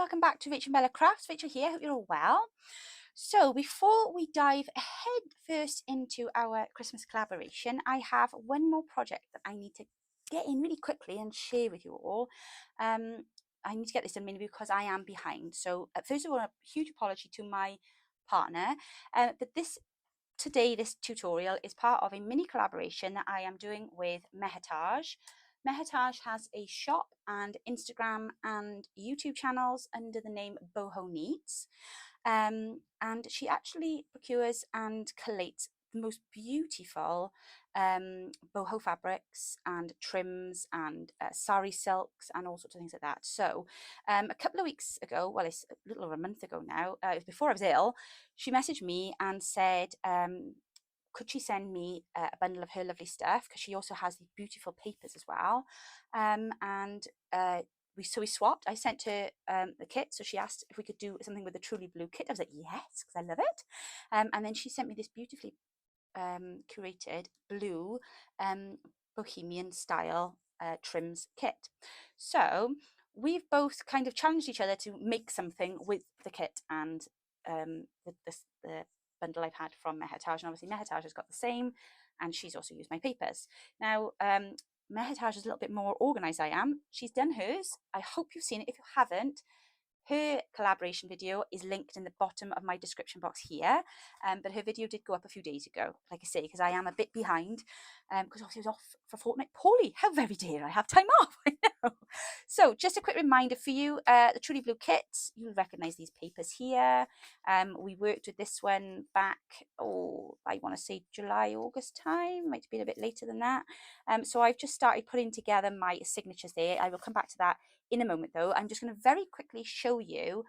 welcome back to RachandBella Crafts. Rachel here, hope you're all well. So before we dive head first into our Christmas collaboration, I have one more project that I need to get in really quickly and share with you all. I need to get this done mainly because I am behind. So first of all, a huge apology to my partner, but this tutorial is part of a mini collaboration that I am doing with Mehetaj. Mehetaj has a shop and Instagram and YouTube channels under the name Boho Needs. And she actually procures and collates the most beautiful boho fabrics and trims and sari silks and all sorts of things like that. So a couple of weeks ago, well, it's a little over a month ago now, it was before I was ill, she messaged me and said, could she send me a bundle of her lovely stuff, because she also has these beautiful papers as well. We swapped. I sent her the kit, so she asked if we could do something with the Truly Blue kit. I was like, yes, because I love it. And then she sent me this beautifully curated blue bohemian style trims kit. So we've both kind of challenged each other to make something with the kit and the bundle I've had from Mehetaj, and obviously Mehetaj has got the same, and she's also used my papers. Now Mehetaj is a little bit more organised than I am. She's done hers. I hope you've seen it. If you haven't, her collaboration video is linked in the bottom of my description box here, but her video did go up a few days ago, like I say, because I am a bit behind, because obviously I was off for a fortnight poorly. How very dare I have time off? I know. So just a quick reminder for you, the Truly Blue kit, you'll recognise these papers here. We worked with this one back, I want to say July, August time, might be a bit later than that. So I've just started putting together my signatures there. I will come back to that in a moment though. I'm just going to very quickly show you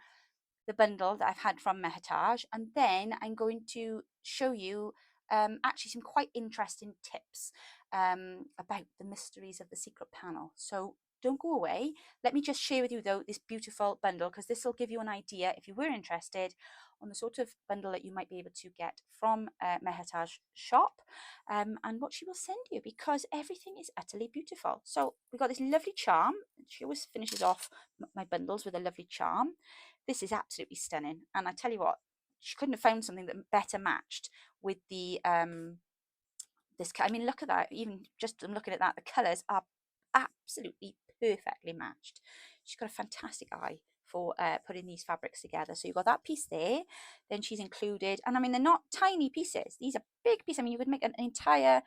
the bundle that I've had from Mehetaj, and then I'm going to show you actually some quite interesting tips about the mysteries of the secret panel. So don't go away. Let me just share with you though this beautiful bundle, because this will give you an idea, if you were interested, on the sort of bundle that you might be able to get from Mehetaj shop, and what she will send you, because everything is utterly beautiful. So we've got this lovely charm. She always finishes off my bundles with a lovely charm. This is absolutely stunning, and I tell you what, she couldn't have found something that better matched with the this. I mean, look at that. Even just looking at that, the colours are absolutely perfectly matched. She's got a fantastic eye for putting these fabrics together. So you've got that piece there. Then she's included, and I mean, they're not tiny pieces. These are big pieces. I mean, you could make an entire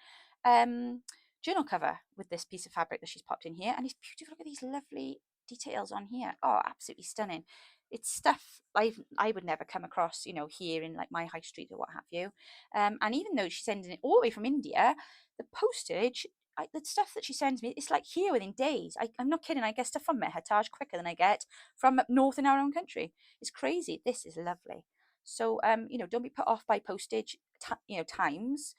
journal cover with this piece of fabric that she's popped in here. And it's beautiful. Look at these lovely details on here. Oh, absolutely stunning. It's stuff I would never come across, you know, here in like my high street or what have you. And even though she's sending it all the way from India, the postage, the stuff that she sends me, it's like here within days. I'm not kidding. I get stuff from Mehetaj quicker than I get from up north in our own country. It's crazy. This is lovely. So, you know, don't be put off by postage, times,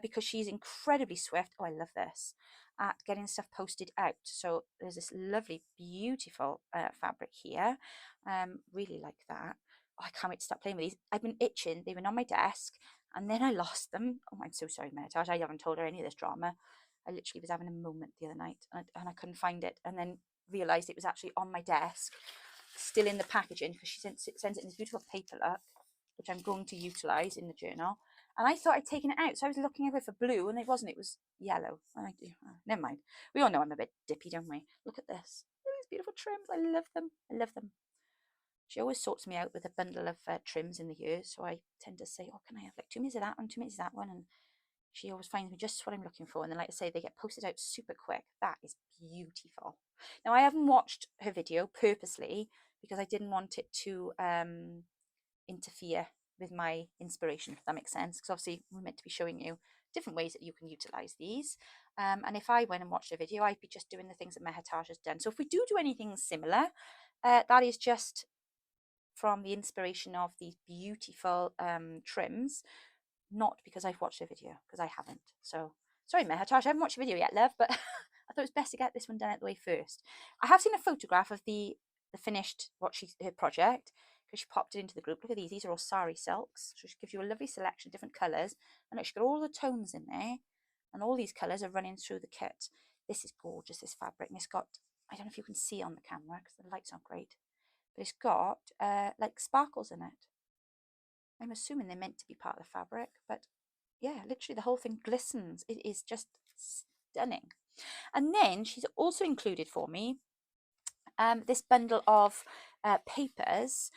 because she's incredibly swift. Oh, I love this, at getting stuff posted out. So there's this lovely, beautiful fabric here. Really like that. Oh, I can't wait to start playing with these. I've been itching. They've been on my desk, and then I lost them. Oh, I'm so sorry, Mehetaj. I haven't told her any of this drama. I literally was having a moment the other night, and I couldn't find it, and then realised it was actually on my desk, still in the packaging, because she sends it in this beautiful paper look, which I'm going to utilise in the journal. And I thought I'd taken it out, so I was looking over for blue, and it wasn't. It was yellow. Never mind. We all know I'm a bit dippy, don't we? Look at this. Look at these beautiful trims. I love them. I love them. She always sorts me out with a bundle of trims in the year, so I tend to say, oh, can I have like 2 minutes of that one, 2 minutes of that one, and she always finds me just what I'm looking for. And then, like I say, they get posted out super quick. That is beautiful. Now, I haven't watched her video purposely because I didn't want it to interfere with my inspiration, if that makes sense, because obviously we're meant to be showing you different ways that you can utilize these, and if I went and watched a video, I'd be just doing the things that Mehetaj has done. So if we do anything similar, that is just from the inspiration of these beautiful trims, not because I've watched a video, because I haven't. So sorry, Mehetaj, I haven't watched a video yet, love, but I thought it was best to get this one done out the way first. I have seen a photograph of the finished her project, because she popped it into the group. Look at these. These are all sari silks. So she gives you a lovely selection of different colours. And look, she's got all the tones in there. And all these colours are running through the kit. This is gorgeous, this fabric. And it's got, I don't know if you can see on the camera because the lights aren't great. but it's got like sparkles in it. I'm assuming they're meant to be part of the fabric, but yeah, literally the whole thing glistens. It is just stunning. And then she's also included for me this bundle of papers.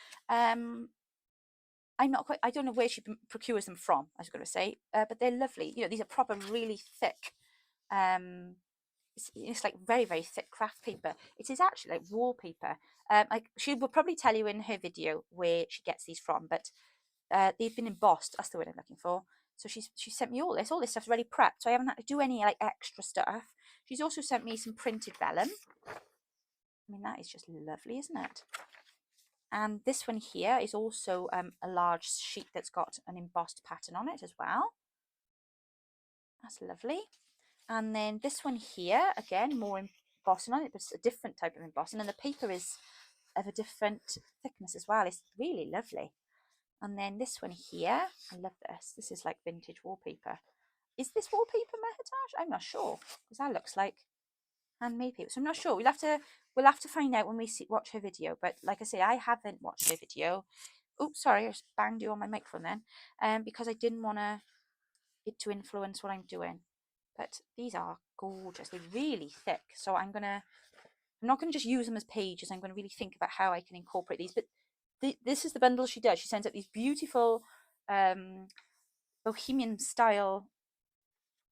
I'm not quite, I don't know where she procures them from, I was going to say, but they're lovely. You know, these are proper, really thick. It's like very, very thick craft paper. It is actually like wallpaper. Like she will probably tell you in her video where she gets these from, but they've been embossed. That's the word I'm looking for. So she sent me all this. All this stuff's already prepped, so I haven't had to do any like extra stuff. She's also sent me some printed vellum. I mean, that is just lovely, isn't it? And this one here is also a large sheet that's got an embossed pattern on it as well. That's lovely. And then this one here, again, more embossing on it, but it's a different type of embossing. And the paper is of a different thickness as well. It's really lovely. And then this one here, I love this. This is like vintage wallpaper. Is this wallpaper, Mehetaj? I'm not sure, because that looks like handmade paper. So I'm not sure. We'll have to find out when we watch her video. But like I say, I haven't watched her video. Oops, sorry, I just banged you on my microphone then. Because I didn't want it to influence what I'm doing. But these are gorgeous. They're really thick. So I'm not gonna just use them as pages. I'm gonna really think about how I can incorporate these. But this is the bundle she does. She sends out these beautiful bohemian style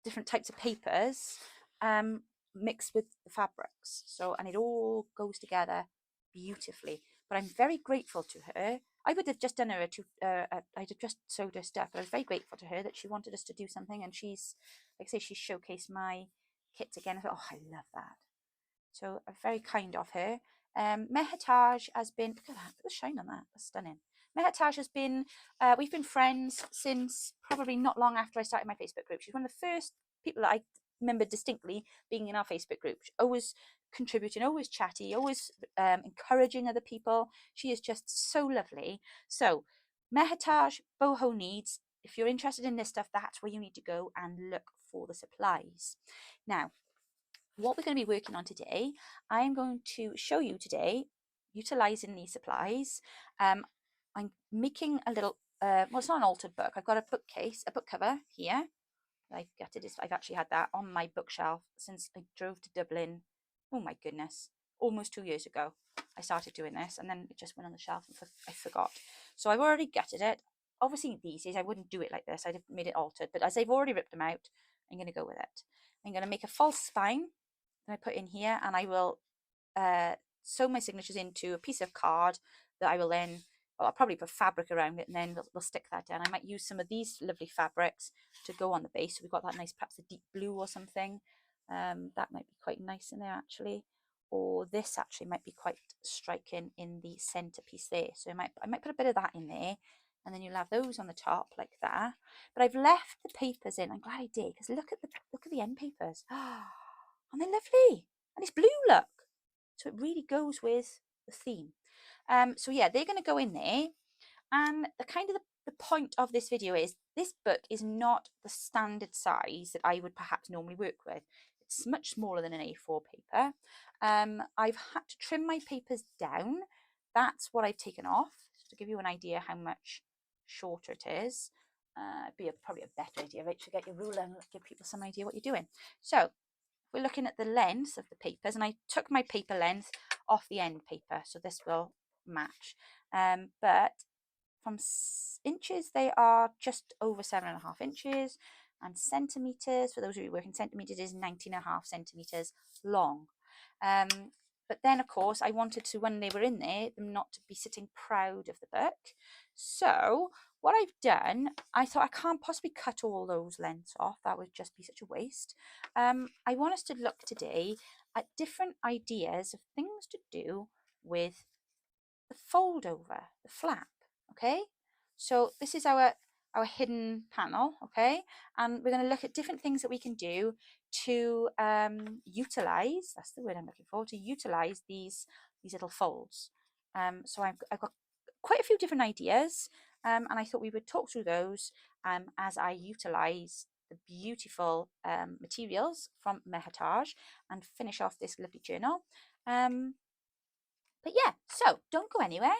different types of papers mixed with the fabrics. So, and it all goes together beautifully. But I'm very grateful to her. I would have just done her I'd have just sewed her stuff, but I was very grateful to her that she wanted us to do something. And she's, like I say, she showcased my kits again. I thought, oh, I love that. So very kind of her. Mehetaj has been, look at that, look at the shine on that, that's stunning. Mehetaj has been, we've been friends since probably not long after I started my Facebook group. She's one of the first people that I remember distinctly being in our Facebook group. She's always contributing, always chatty, always encouraging other people. She is just so lovely. So Mehetaj boho needs, if you're interested in this stuff, that's where you need to go and look for the supplies. Now, what we're going to be working on today, I'm going to show you today, utilizing these supplies. I'm making a little, well, it's not an altered book. I've got a bookcase, a book cover here. I've gutted. I've actually had that on my bookshelf since I drove to Dublin. Oh my goodness, almost 2 years ago. I started doing this, and then it just went on the shelf and I forgot. So I've already gutted it. Obviously, these days I wouldn't do it like this. I'd have made it altered, but as I've already ripped them out, I'm going to go with it. I'm going to make a false spine that I put in here, and I will sew my signatures into a piece of card that I will then, well, I'll probably put fabric around it, and then we'll stick that down. I might use some of these lovely fabrics to go on the base. So we've got that nice, perhaps a deep blue or something. That might be quite nice in there actually. Or this actually might be quite striking in the centerpiece there. So I might put a bit of that in there, and then you'll have those on the top like that. But I've left the papers in. I'm glad I did, because look at the end papers. And they're lovely, and it's blue, look. So it really goes with the theme. So yeah, they're going to go in there. And the kind of the point of this video is this book is not the standard size that I would perhaps normally work with. It's much smaller than an A4 paper. I've had to trim my papers down. That's what I've taken off, to give you an idea how much shorter it is. Probably a better idea, right? To get your ruler and give people some idea what you're doing. So we're looking at the length of the papers, and I took my paper length off the end paper, so this will match. But from inches, they are just over 7.5 inches, and centimeters, for those of you working centimeters, is 19.5 centimeters long. But then, of course, I wanted to, when they were in there, them not to be sitting proud of the book. So what I've done, I thought I can't possibly cut all those lengths off. That would just be such a waste. I want us to look today at different ideas of things to do with the fold over, the flap, okay? So this is our hidden panel, okay? And we're going to look at different things that we can do to utilize, that's the word I'm looking for, to utilize these little folds. So I've got quite a few different ideas, and I thought we would talk through those as I utilize the beautiful materials from Mehetaj and finish off this lovely journal. But yeah, so don't go anywhere.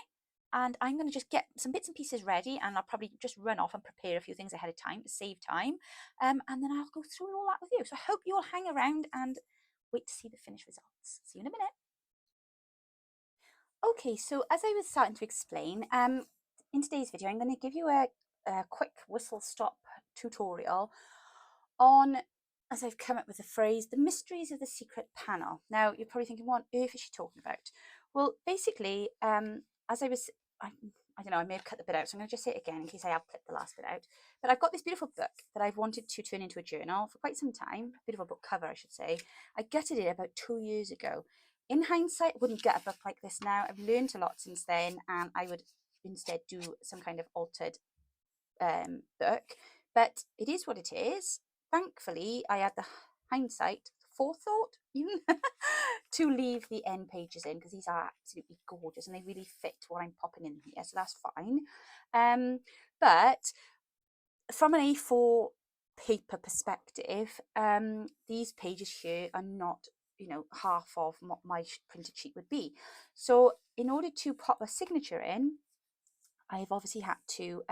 And I'm going to just get some bits and pieces ready, and I'll probably just run off and prepare a few things ahead of time to save time. And then I'll go through all that with you. So I hope you'll hang around and wait to see the finished results. See you in a minute. Okay, so as I was starting to explain, in today's video, I'm going to give you a quick whistle stop tutorial on, as I've come up with the phrase, the mysteries of the secret panel. Now, you're probably thinking, what on earth is she talking about? Well, basically, as I don't know, I may have cut the bit out, so I'm going to just say it again in case I have clipped the last bit out. But I've got this beautiful book that I've wanted to turn into a journal for quite some time, beautiful book cover, I should say. I gutted it about 2 years ago. In hindsight, I wouldn't get a book like this now. I've learned a lot since then, and I would instead do some kind of altered book. But it is what it is. Thankfully, I had the hindsight, forethought even, to leave the end pages in because these are absolutely gorgeous and they really fit what I'm popping in here, so that's fine. But from an A4 paper perspective, these pages here are not, you know, half of what my printed sheet would be. So in order to pop a signature in, I've obviously had to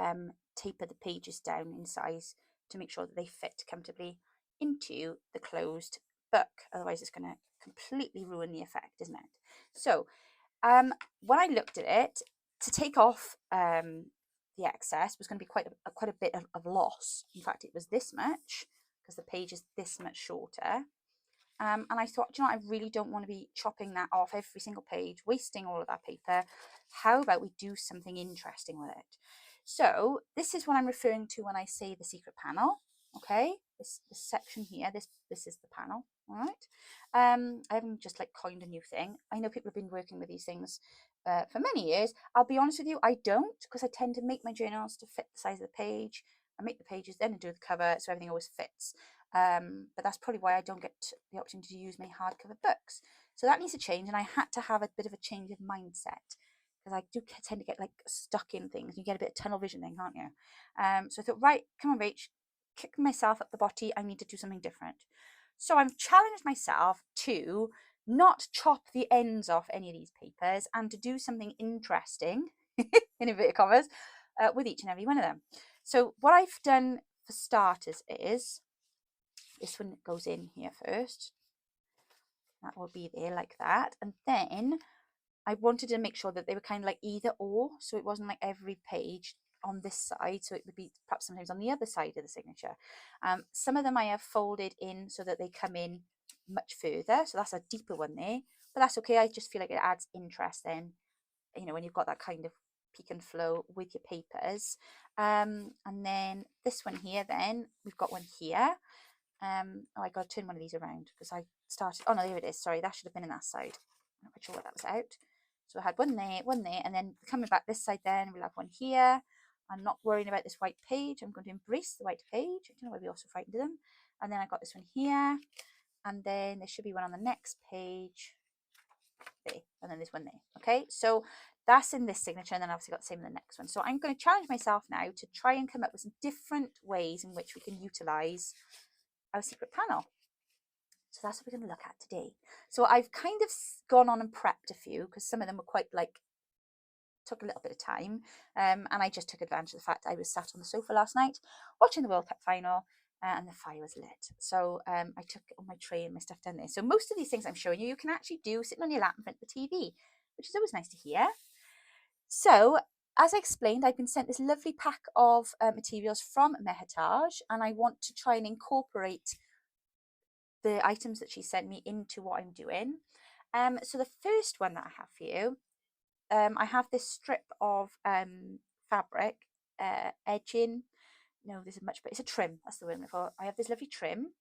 taper the pages down in size to make sure that they fit comfortably into the closed book. Otherwise it's going to completely ruin the effect, isn't it? So when I looked at it, to take off the excess was going to be quite a bit of loss. In fact, it was this much because the page is this much shorter. And I thought, you know, I really don't want to be chopping that off every single page, wasting all of that paper. How about we do something interesting with it? So this is what I'm referring to when I say the secret panel. Okay, this section here, this is the panel. All right. I haven't just like coined a new thing. I know people have been working with these things for many years. I'll be honest with you, I don't, because I tend to make my journals to fit the size of the page. I make the pages, then I do the cover, so everything always fits. But that's probably why I don't get the opportunity to use my hardcover books. So that needs to change, and I had to have a bit of a change of mindset because I do tend to get like stuck in things. You get a bit of tunnel vision thing, can't you? So I thought, right, come on, Rach, kick myself up the botty. I need to do something different. So I've challenged myself to not chop the ends off any of these papers and to do something interesting, in inverted commas, with each and every one of them. So what I've done for starters is this one goes in here first. That will be there like that. And then I wanted to make sure that they were kind of like either or. So it wasn't like every page on this side. So it would be perhaps sometimes on the other side of the signature. Some of them I have folded in so that they come in much further. So that's a deeper one there. But that's okay. I just feel like it adds interest then, you know, when you've got that kind of peak and flow with your papers. And then this one here, then we've got one here. Oh, I got to turn one of these around because I started, oh no, there it is, sorry, that should have been in that side. I'm not quite sure what that was out. So I had one there, and then coming back this side then, we'll have one here. I'm not worrying about this white page. I'm going to embrace the white page. I don't know why we also frightened them. And then I got this one here, and then there should be one on the next page. There, and then there's one there. Okay, so that's in this signature, and then obviously got the same in the next one. So I'm going to challenge myself now to try and come up with some different ways in which we can utilize our secret panel. So that's what we're going to look at today. So I've kind of gone on and prepped a few because some of them were quite like, took a little bit of time. And I just took advantage of the fact I was sat on the sofa last night watching the World Cup final and the fire was lit. So I took all my tray and my stuff down there. So most of these things I'm showing you, you can actually do sitting on your lap in front of the TV, which is always nice to hear. So as I explained, I've been sent this lovely pack of materials from Mehetaj, and I want to try and incorporate the items that she sent me into what I'm doing. So the first one that I have for you, I have this strip of fabric edging. No, this is much better. It's a trim. That's the word for. I have this lovely trim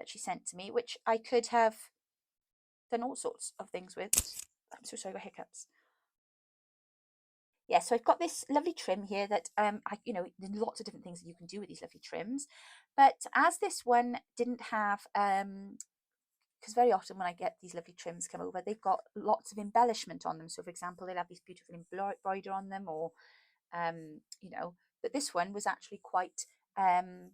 that she sent to me, which I could have done all sorts of things with. I'm so sorry, I got hiccups. Yeah, so I've got this lovely trim here that you know, there's lots of different things that you can do with these lovely trims, but as this one didn't have because very often when I get these lovely trims come over, they've got lots of embellishment on them. So, for example, they'll have this beautiful embroider on them, or you know. But this one was actually quite what's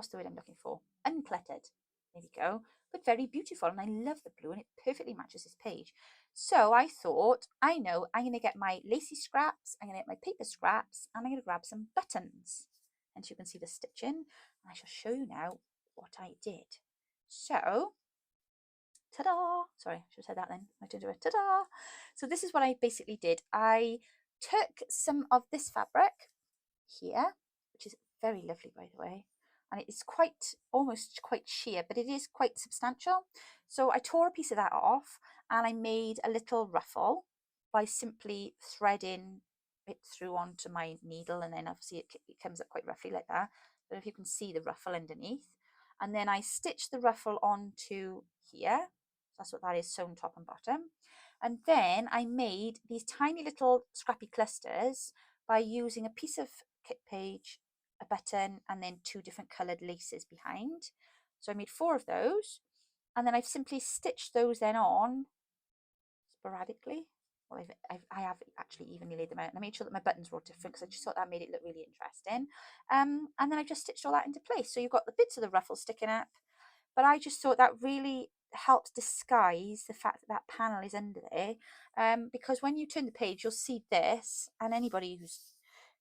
the word I'm looking for? Uncluttered. There we go. But very beautiful, and I love the blue, and it perfectly matches this page. So I thought, I know, I'm going to get my lacy scraps, I'm going to get my paper scraps, and I'm going to grab some buttons. And you can see the stitching. I shall show you now what I did. So, ta-da! Sorry, I should have said that then. I didn't do it. Ta-da! So this is what I basically did. I took some of this fabric here, which is very lovely, by the way, and it is quite, almost quite sheer, but it is quite substantial. So I tore a piece of that off, and I made a little ruffle by simply threading it through onto my needle, and then obviously it comes up quite roughly like that. But if you can see the ruffle underneath, and then I stitched the ruffle onto here. That's what that is, sewn top and bottom. And then I made these tiny little scrappy clusters by using a piece of kit page, a button, and then 2 different coloured laces behind. So I made 4 of those, and then I've simply stitched those then on sporadically. Well, I have actually evenly laid them out, and I made sure that my buttons were all different because I just thought that made it look really interesting. And then I just stitched all that into place. So you've got the bits of the ruffle sticking up, but I just thought that really helped disguise the fact that that panel is under there, because when you turn the page you'll see this, and anybody who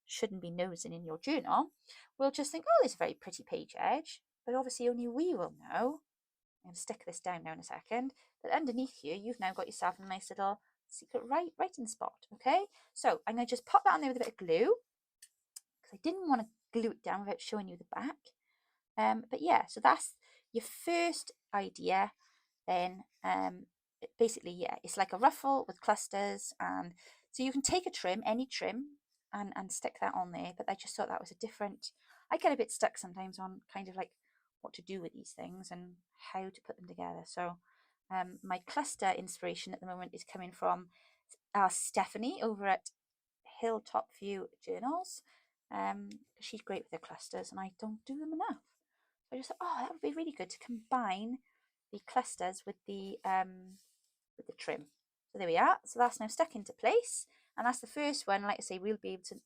shouldn't be nosing in your journal will just think, oh, there's a very pretty page edge, but obviously only we will know. I'm going to stick this down now in a second, that underneath here you've now got yourself a nice little secret writing spot. Okay, so I'm going to just pop that on there with a bit of glue because I didn't want to glue it down without showing you the back. But yeah, so that's your first idea. Then basically, yeah, it's like a ruffle with clusters, and so you can take a trim, any trim, and stick that on there. But I just thought that was a different, I get a bit stuck sometimes on kind of like what to do with these things and how to put them together. So my cluster inspiration at the moment is coming from Stephanie over at Hilltop View Journals. She's great with her clusters, and I don't do them enough. So I just thought, oh, that would be really good to combine the clusters with the trim. So there we are. So that's now stuck into place, and that's the first one. Like I say, we'll be able to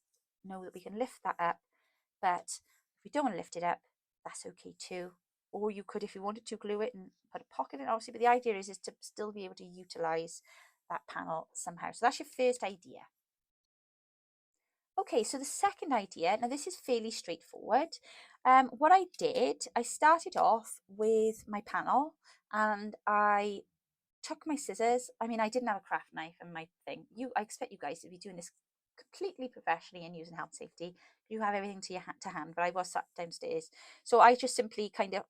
know that we can lift that up, but if we don't want to lift it up, that's okay too. Or you could, if you wanted to, glue it and put a pocket in, obviously, but the idea is to still be able to utilize that panel somehow. So that's your first idea. Okay, so the second idea, now this is fairly straightforward. What I did, I started off with my panel, and I took my scissors. I mean, I didn't have a craft knife and my thing. I expect you guys to be doing this completely professionally and using health and safety. You have everything to hand, but I was sat downstairs. So I just simply kind of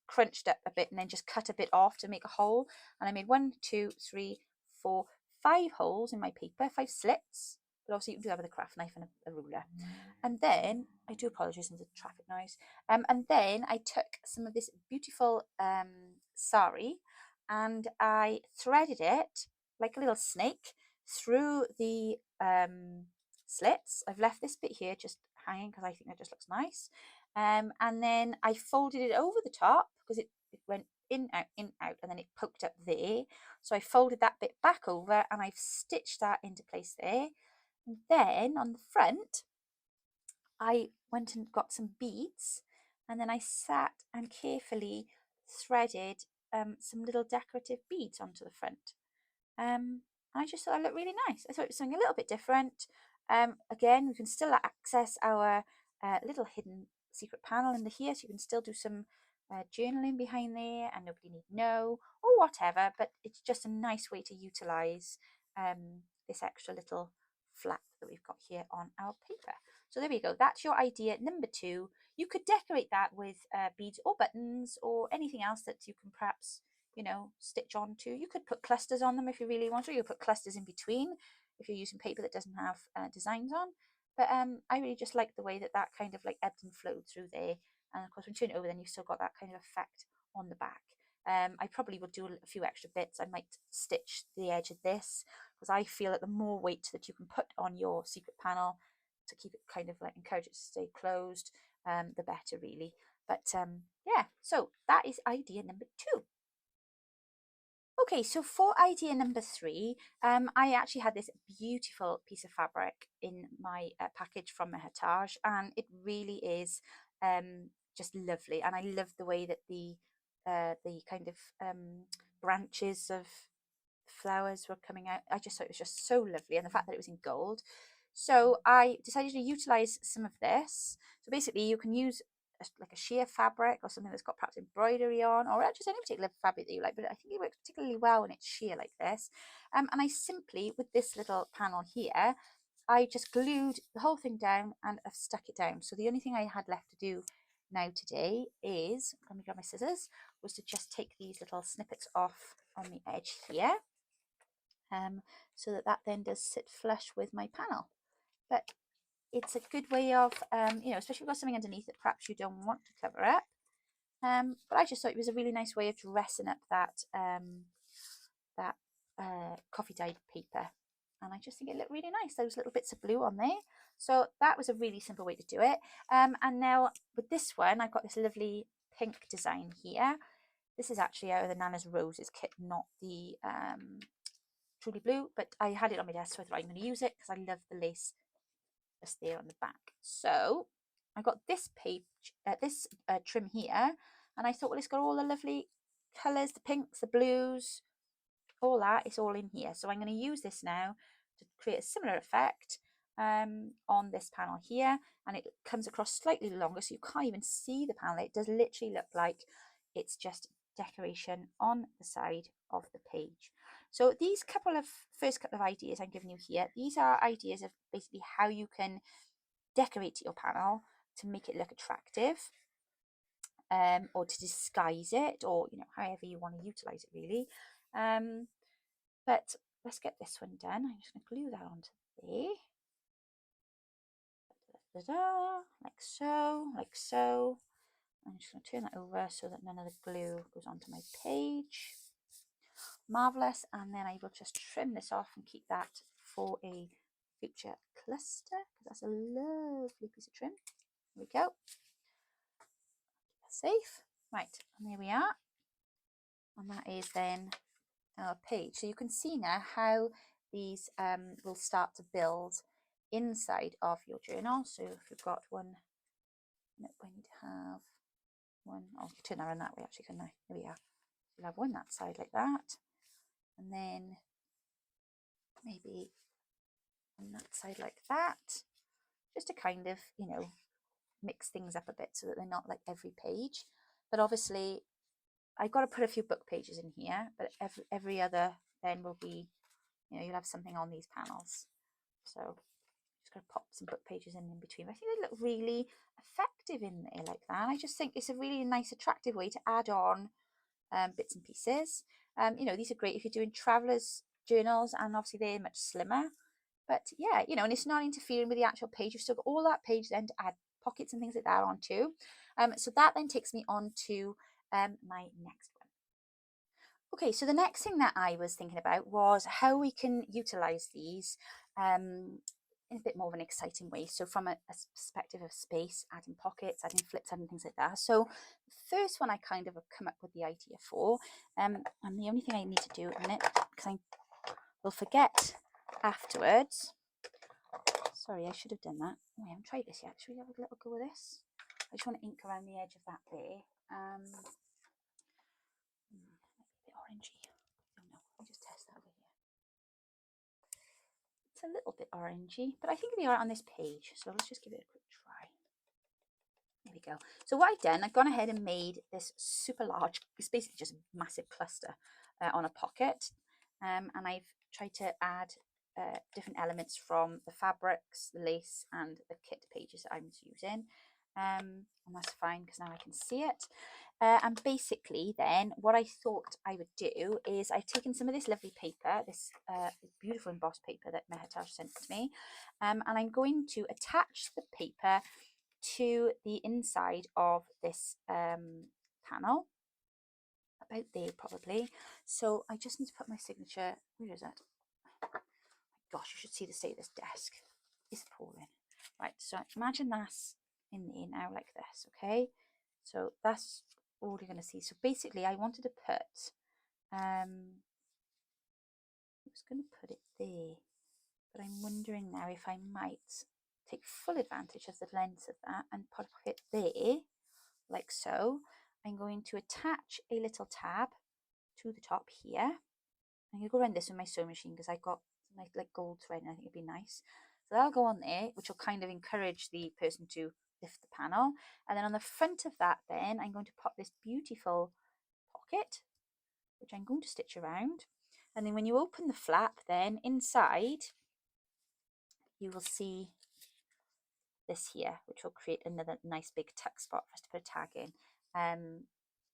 crunched up a bit and then just cut a bit off to make a hole. And I made 1, 2, 3, 4, 5 holes in my paper, 5 slits. But obviously you can do that with a craft knife and a ruler. And then, I do apologise for the traffic noise. And then I took some of this beautiful sari, and I threaded it like a little snake through the slits. I've left this bit here just hanging because I think that just looks nice. And then I folded it over the top because it went in, out, and then it poked up there. So I folded that bit back over, and I've stitched that into place there. And then on the front, I went and got some beads, and then I sat and carefully threaded some little decorative beads onto the front. I just thought it looked really nice. I thought it was something a little bit different. Again, we can still access our little hidden secret panel in the here, so you can still do some journaling behind there, and nobody need know, or whatever. But it's just a nice way to utilise this extra little flap that we've got here on our paper. So there we go. That's your idea number 2. You could decorate that with beads or buttons or anything else that you can perhaps, you know, stitch onto. You could put clusters on them if you really want to. You could put clusters in between if you're using paper that doesn't have designs on. But I really just like the way that that kind of like ebbed and flowed through there. And of course, when you turn it over, then you've still got that kind of effect on the back. I probably will do a few extra bits. I might stitch the edge of this because I feel that the more weight that you can put on your secret panel to keep it kind of like encourage it to stay closed, the better really. But yeah, so that is idea number 2. Okay, so for idea number 3, I actually had this beautiful piece of fabric in my package from Mehetaj, and it really is just lovely. And I love the way that the the kind of branches of flowers were coming out. I just thought it was just so lovely, and the fact that it was in gold. So I decided to utilize some of this. So basically you can use like a sheer fabric or something that's got perhaps embroidery on, or just any particular fabric that you like, but I think it works particularly well when it's sheer like this. And I simply, with this little panel here, I just glued the whole thing down and I've stuck it down. So the only thing I had left to do now today is, let me grab my scissors, was to just take these little snippets off on the edge here, so that then does sit flush with my panel. But it's a good way of, you know, especially if you've got something underneath that perhaps you don't want to cover up. But I just thought it was a really nice way of dressing up that coffee dyed paper, and I just think it looked really nice, those little bits of blue on there. So that was a really simple way to do it. And now with this one, I've got this lovely pink design here. This is actually out of the Nana's Roses kit, not the Truly Blue, but I had it on my desk, so I thought I'm going to use it because I love the lace just there on the back. So I got this page, this trim here, and I thought, well, it's got all the lovely colours, the pinks, the blues, all that is all in here. So I'm going to use this now to create a similar effect on this panel here, and it comes across slightly longer, so you can't even see the panel. It does literally look like it's just decoration on the side of the page. So these first couple of ideas I'm giving you here, these are ideas of basically how you can decorate your panel to make it look attractive, or to disguise it, or you know, however you want to utilize it really. But let's get this one done. I'm just going to glue that onto there, like so, like so. I'm just going to turn that over so that none of the glue goes onto my page. Marvellous. And then I will just trim this off and keep that for a future cluster, because that's a lovely piece of trim. There we go. Keep that safe. Right, and there we are. And that is then our page. So you can see now how these will start to build inside of your journal. So if you've got one, no, I need to have one. I'll turn that around that way actually, couldn't I? There we are. You'll have one that side like that, and then maybe on that side like that, just to kind of, you know, mix things up a bit so that they're not like every page. But obviously I've got to put a few book pages in here, but every other then will be, you know, you'll have something on these panels. So just going to pop some book pages in between. I think they look really effective in there like that. And I just think it's a really nice, attractive way to add on bits and pieces. You know, these are great if you're doing travelers journals, and obviously they're much slimmer. But yeah, you know, and it's not interfering with the actual page. You've still got all that page then to add pockets and things like that on too. So that then takes me on to my next one. Okay, so the next thing that I was thinking about was how we can utilize these in a bit more of an exciting way. So from a perspective of space, adding pockets, adding flips, adding things like that. So the first one I kind of have come up with the idea for, and the only thing I need to do in a minute, because I will forget afterwards. Sorry, I should have done that. Oh, I haven't tried this yet. Should we have a little go with this? I just want to ink around the edge of that there. A bit orangey. Oh no, let me just test that over here. It's a little bit orangey, but I think it'll be alright on this page. So let's just give it a quick try. There we go. So what I've done, I've gone ahead and made this super large, it's basically just a massive cluster on a pocket. And I've tried to add different elements from the fabrics, the lace, and the kit pages that I was using. And that's fine because now I can see it. And basically then what I thought I would do is I've taken some of this lovely paper, this beautiful embossed paper that Mehetaj sent to me, and I'm going to attach the paper to the inside of this panel, about there probably. So I just need to put my signature, where is it? Gosh, you should see the state of this desk. It's appalling. Right, so imagine that's in there now like this, okay? So that's all you're going to see. So basically I wanted to put, I was going to put it there, but I'm wondering now if I might take full advantage of the length of that and put it there, like so. I'm going to attach a little tab to the top here. I'm going to go around this with my sewing machine because I got like gold thread and I think it'd be nice. So that'll go on there, which will kind of encourage the person to lift the panel. And then on the front of that then I'm going to pop this beautiful pocket, which I'm going to stitch around. And then when you open the flap then inside, you will see this here, which will create another nice big tuck spot for us to put a tag in.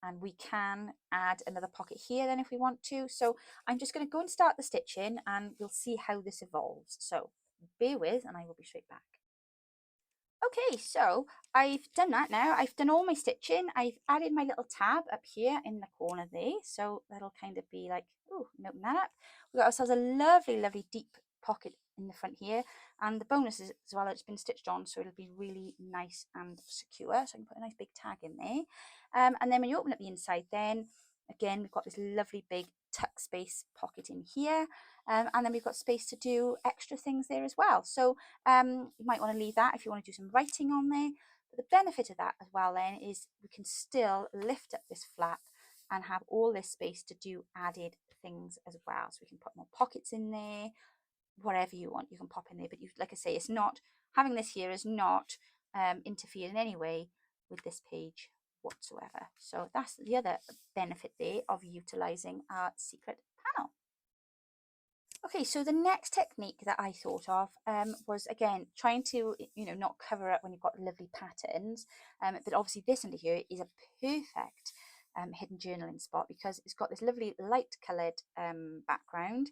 And we can add another pocket here then if we want to. So I'm just going to go and start the stitching and we'll see how this evolves. So bear with and I will be straight back. Okay, so I've done that now. I've done all my stitching. I've added my little tab up here in the corner there. So that'll kind of be like, oh, open that up. We've got ourselves a lovely, lovely deep pocket in the front here. And the bonus is as well, it's been stitched on, so it'll be really nice and secure. So I can put a nice big tag in there. And then when you open up the inside, then again, we've got this lovely big tuck space pocket in here. And then we've got space to do extra things there as well. So you might want to leave that if you want to do some writing on there. But the benefit of that as well then is we can still lift up this flap and have all this space to do added things as well. So we can put more pockets in there, whatever you want, you can pop in there. But you, like I say, it's not, having this here is not interfere in any way with this page whatsoever. So that's the other benefit there of utilizing our secret panel. Okay, so the next technique that I thought of was, again, trying to, not cover up when you've got lovely patterns. But obviously this under here is a perfect hidden journaling spot because it's got this lovely light coloured background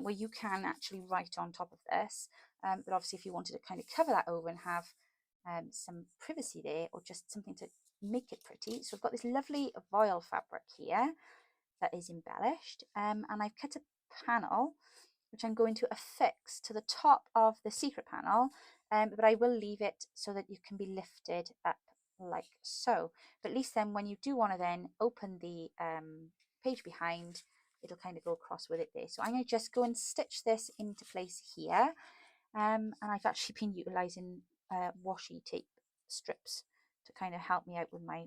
where you can actually write on top of this. But obviously if you wanted to kind of cover that over and have some privacy there, or just something to make it pretty. So I've got this lovely voile fabric here that is embellished, and I've cut a panel which I'm going to affix to the top of the secret panel, but I will leave it so that you can be lifted up like so. But at least then when you do want to then open the page behind, it'll kind of go across with it there. So I'm going to just go and stitch this into place here, and I've actually been utilising washi tape strips to kind of help me out with my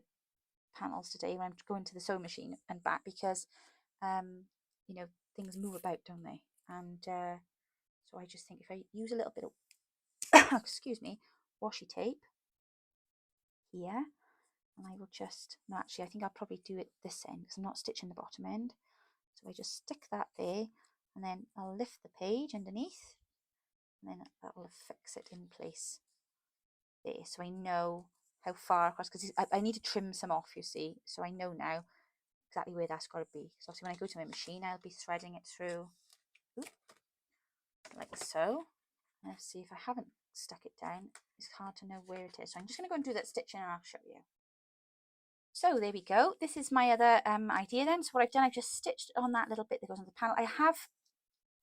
panels today when I'm going to the sewing machine and back, because things move about, don't they? And so I just think if I use a little bit of excuse me, washi tape here, and I will just, no, actually I think I'll probably do it this end because I'm not stitching the bottom end. So I just stick that there, and then I'll lift the page underneath, and then that will fix it in place there, so I know how far across, because I need to trim some off, you see, so I know now exactly where that's got to be. So obviously when I go to my machine, I'll be threading it through like so. Let's see, if I haven't stuck it down, it's hard to know where it is. So I'm just going to go and do that stitching and I'll show you. So there we go. This is my other idea then. So what I've done, I've just stitched on that little bit that goes on the panel. I have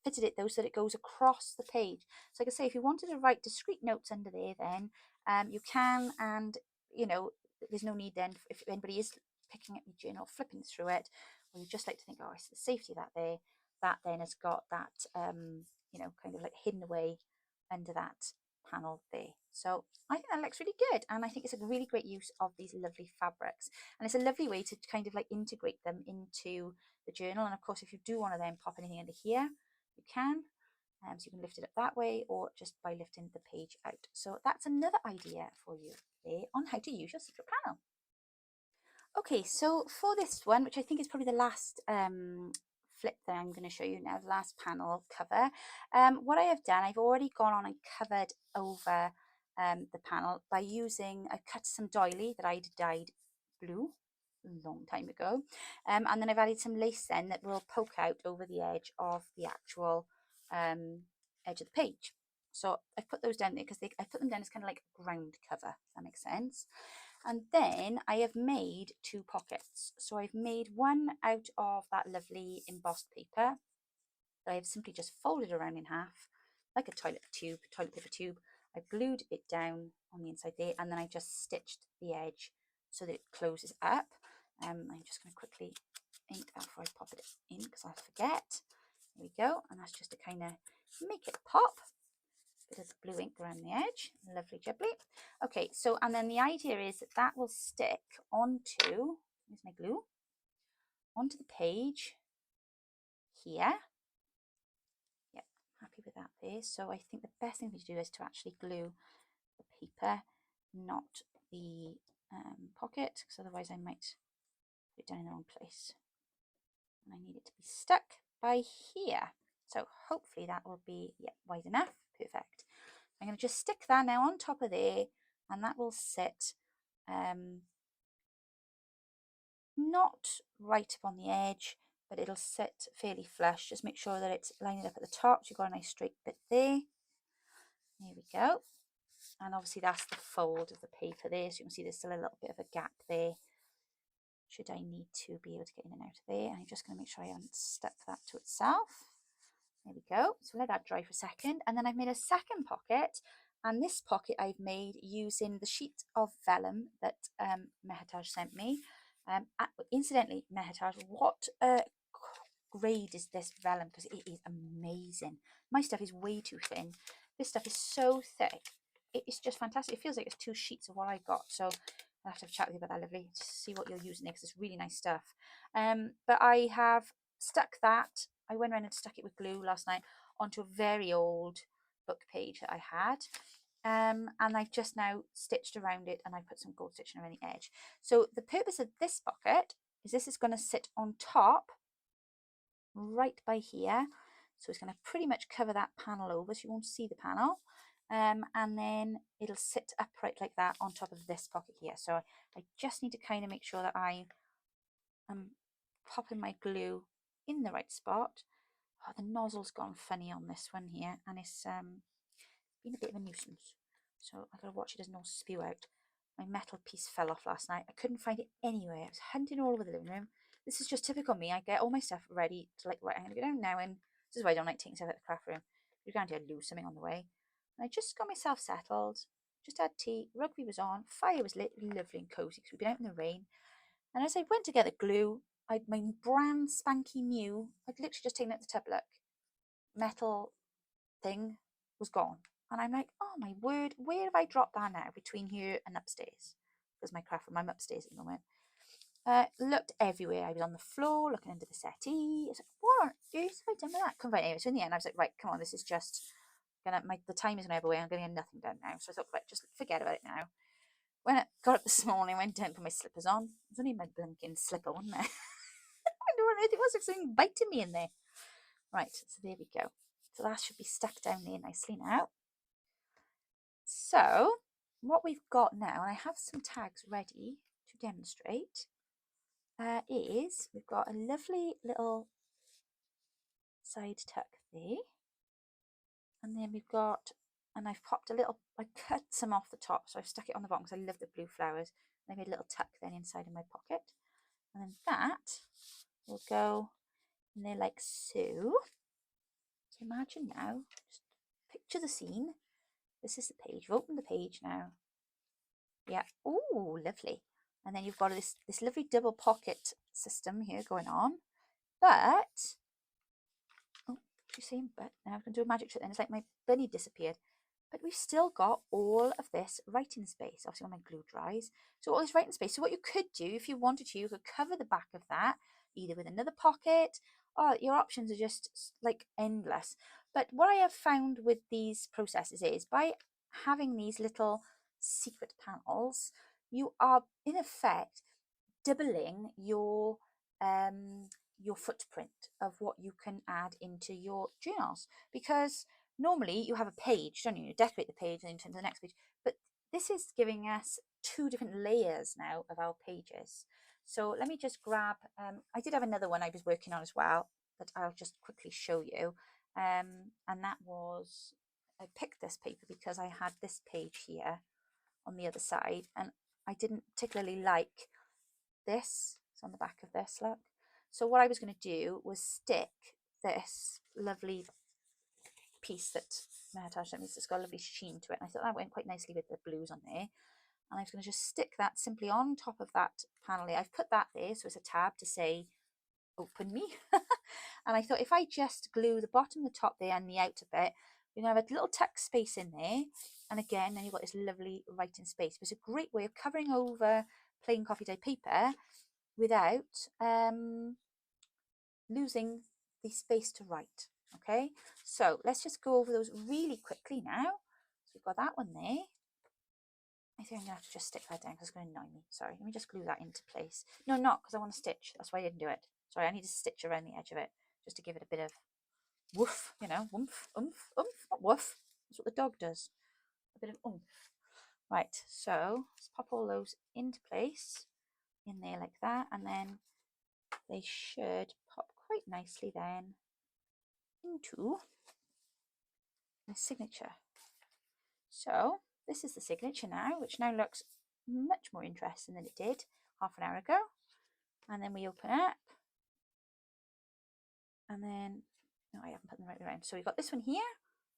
fitted it though so that it goes across the page. So like I say, if you wanted to write discrete notes under there, then you can, and there's no need then, if anybody is picking up your journal, flipping through it, or you just like to think, oh, it's the safety of that there, that then has got that kind of like hidden away under that panel there. So I think that looks really good, and I think it's a really great use of these lovely fabrics, and it's a lovely way to kind of like integrate them into the journal. And of course, if you do want to then pop anything under here, you can, so you can lift it up that way, or just by lifting the page out. So that's another idea for you there on how to use your secret panel. Okay, so for this one, which I think is probably the last flip that I'm going to show you now, the last panel cover, what I have done, I've already gone on and covered over the panel by using, I cut some doily that I'd dyed blue a long time ago, and then I've added some lace then that will poke out over the edge of the actual edge of the page. So I've put those down there because I put them down as kind of like a ground cover, if that makes sense. And then I have made two pockets. So I've made one out of that lovely embossed paper that I have simply just folded around in half like a toilet paper tube. I glued it down on the inside there, and then I just stitched the edge so that it closes up. I'm just going to quickly ink that before I pop it in because I'll forget. There we go, and that's just to kind of make it pop. Bit of blue ink around the edge, lovely jubbly. Okay, so and then the idea is that that will stick onto, here's my glue, onto the page here. Yep, happy with that there. So I think the best thing to do is to actually glue the paper, not the pocket, because otherwise I might put it down in the wrong place. And I need it to be stuck by here. So hopefully that will be wide enough. Perfect. I'm going to just stick that now on top of there, and that will sit not right up on the edge, but it'll sit fairly flush. Just make sure that it's lining up at the top, so you've got a nice straight bit there. There we go. And obviously that's the fold of the paper there, so you can see there's still a little bit of a gap there, should I need to be able to get in and out of there. And I'm just going to make sure I haven't stuck that to itself. There we go. So let that dry for a second, and then I've made a second pocket, and this pocket I've made using the sheet of vellum that Mehataj sent me. Incidentally, Mehetaj, what grade is this vellum? Because it is amazing. My stuff is way too thin. This stuff is so thick. It is just fantastic. It feels like it's 2 sheets of what I got. So I'll have to have a chat with you about that, lovely, to see what you're using there, because it's really nice stuff. But I have stuck that. I went around and stuck it with glue last night onto a very old book page that I had. And I've just now stitched around it, and I put some gold stitching around the edge. So the purpose of this pocket is this is going to sit on top right by here. So it's going to pretty much cover that panel over, so you won't see the panel. And then it'll sit upright like that on top of this pocket here. So I just need to kind of make sure that I am popping my glue in the right spot. Oh, the nozzle's gone funny on this one here, and it's been a bit of a nuisance. So I've got to watch it doesn't all spew out. My metal piece fell off last night. I couldn't find it anywhere. I was hunting all over the living room. This is just typical me. I get all my stuff ready to right, I'm going to go down now, and this is why I don't like taking stuff out of the craft room. You're guaranteed I'd lose something on the way. And I just got myself settled. Just had tea. Rugby was on. Fire was lit. Lovely and cosy because we've been out in the rain. And as I went to get the glue, I'd my brand spanky new, I'd literally just taken out the tub, look, metal thing was gone. And I'm like, oh my word, where have I dropped that now between here and upstairs? Because my craft room, I'm upstairs at the moment. Looked everywhere. I was on the floor, looking under the settee. I was like, what on earth have I done with that? Come right anyway. So in the end, I was like, right, come on, this is just gonna, the time is gonna go away. I'm gonna get nothing done now. So I thought, right, just forget about it now. When I got up this morning, I went down to put my slippers on. It was only my blinking slipper, wasn't there? I don't know what it was. Like something biting me in there. Right, so there we go. So that should be stuck down there nicely now. So what we've got now, and I have some tags ready to demonstrate, is we've got a lovely little side tuck there, and then we've got, and I've popped a little, I cut some off the top, so I've stuck it on the bottom because I love the blue flowers, and I made a little tuck then inside of my pocket, and then that will go in there like so. So imagine now, just picture the scene. This is the page. You've opened the page now. Yeah. Oh, lovely. And then you've got this lovely double pocket system here going on. But, oh, you see, but now I'm going to do a magic trick then. It's like my bunny disappeared. But we've still got all of this writing space. Obviously when my glue dries. So all this writing space. So what you could do, if you wanted to, you could cover the back of that, either with another pocket, or your options are just like endless. But what I have found with these processes is by having these little secret panels, you are in effect doubling your footprint of what you can add into your journals, because normally you have a page, don't you? You decorate the page and then turn to the next page, but this is giving us 2 different layers now of our pages. So let me just grab, I did have another one I was working on as well that I'll just quickly show you, and that was, I picked this paper because I had this page here on the other side, and I didn't particularly like this. It's on the back of this, look. So what I was going to do was stick this lovely piece that Mehetaj sent me. It's got a lovely sheen to it, and I thought that went quite nicely with the blues on there. And I was going to just stick that simply on top of that panel there. I've put that there, so it's a tab to say open me. And I thought if I just glue the bottom, the top there, and the outer bit, you're going to have a little tuck space in there. And again, then you've got this lovely writing space. But it's a great way of covering over plain coffee dye paper without losing the space to write. Okay, so let's just go over those really quickly now. So we've got that one there. I think I'm going to have to just stick that down because it's going to annoy me. Sorry, let me just glue that into place. No, not because I want to stitch. That's why I didn't do it. Sorry, I need to stitch around the edge of it just to give it a bit of woof, you know, oomph, oomph, oomph, not woof. That's what the dog does. A bit of oomph. Right, so let's pop all those into place in there like that, and then they should pop quite nicely then into the signature. So this is the signature now, which now looks much more interesting than it did half an hour ago. And then we open up, and then, no, I haven't put them right around. So we've got this one here,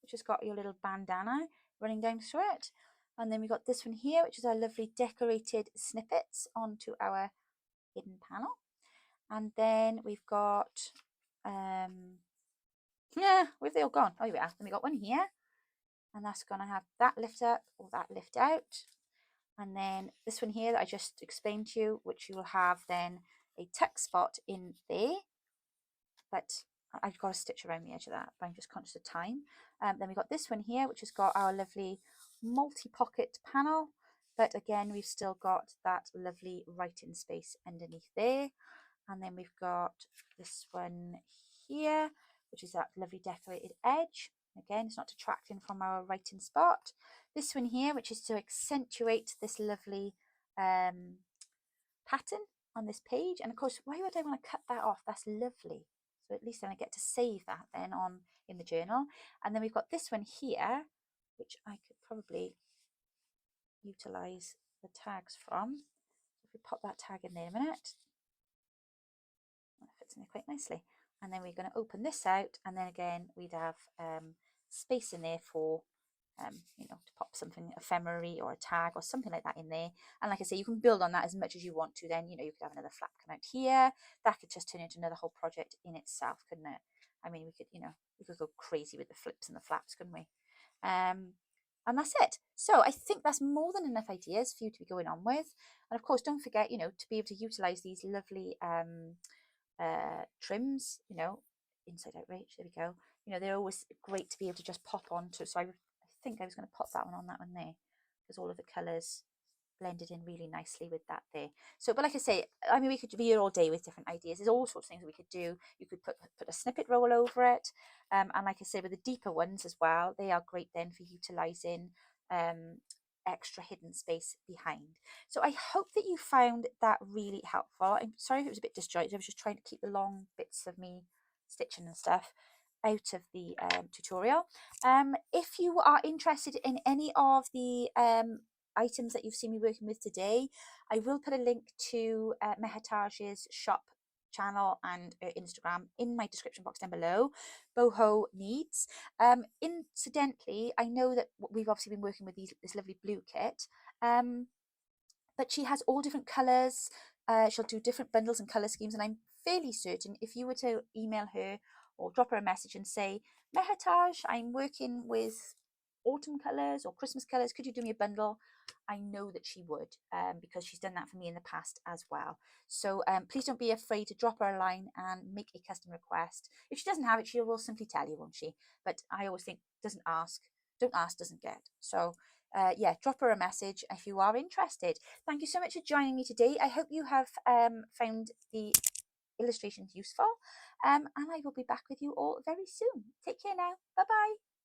which has got your little bandana running down through it. And then we've got this one here, which is our lovely decorated snippets onto our hidden panel. And then we've got, yeah, where have they all gone? Oh, here we are. Then we got one here, and that's going to have that lift up or that lift out. And then this one here that I just explained to you, which you will have then a tuck spot in there. But I've got to stitch around the edge of that, but I'm just conscious of time. Then we've got this one here, which has got our lovely multi-pocket panel. But again, we've still got that lovely writing space underneath there. And then we've got this one here, which is that lovely decorated edge. Again, it's not detracting from our writing spot. This one here, which is to accentuate this lovely pattern on this page. And of course, why would I want to cut that off? That's lovely. So at least then I get to save that then on in the journal. And then we've got this one here, which I could probably utilize the tags from. If we pop that tag in there a minute, that fits in there quite nicely. And then we're going to open this out, and then again we'd have space in there for you know, to pop something ephemery or a tag or something like that in there. And like I say, you can build on that as much as you want to. Then, you know, you could have another flap come out here. That could just turn into another whole project in itself, couldn't it? I mean, we could, you know, we could go crazy with the flips and the flaps, couldn't we? And that's it. So I think that's more than enough ideas for you to be going on with. And of course, don't forget, you know, to be able to utilize these lovely trims, you know, inside out reach, there we go. You know, they're always great to be able to just pop onto. So I think I was going to pop that one on that one there, because all of the colours blended in really nicely with that there. So, but like I say, I mean, we could be here all day with different ideas. There's all sorts of things that we could do. You could put a snippet roll over it, and like I say, with the deeper ones as well, they are great then for utilising extra hidden space behind. So I hope that you found that really helpful. I'm sorry if it was a bit disjointed. I was just trying to keep the long bits of me stitching and stuff out of the tutorial. If you are interested in any of the items that you've seen me working with today, I will put a link to Mehetaj's shop channel and Instagram in my description box down below. Boho Needs. Incidentally, I know that we've obviously been working with this lovely blue kit, but she has all different colours. She'll do different bundles and colour schemes, and I'm fairly certain if you were to email her or drop her a message and say, Mehetaj, I'm working with autumn colours or Christmas colours, could you do me a bundle? I know that she would, because she's done that for me in the past as well. So please don't be afraid to drop her a line and make a custom request. If she doesn't have it, she will simply tell you, won't she? But I always think, don't ask, doesn't get. So yeah, drop her a message if you are interested. Thank you so much for joining me today. I hope you have found the illustrations useful, and I will be back with you all very soon. Take care now. Bye bye.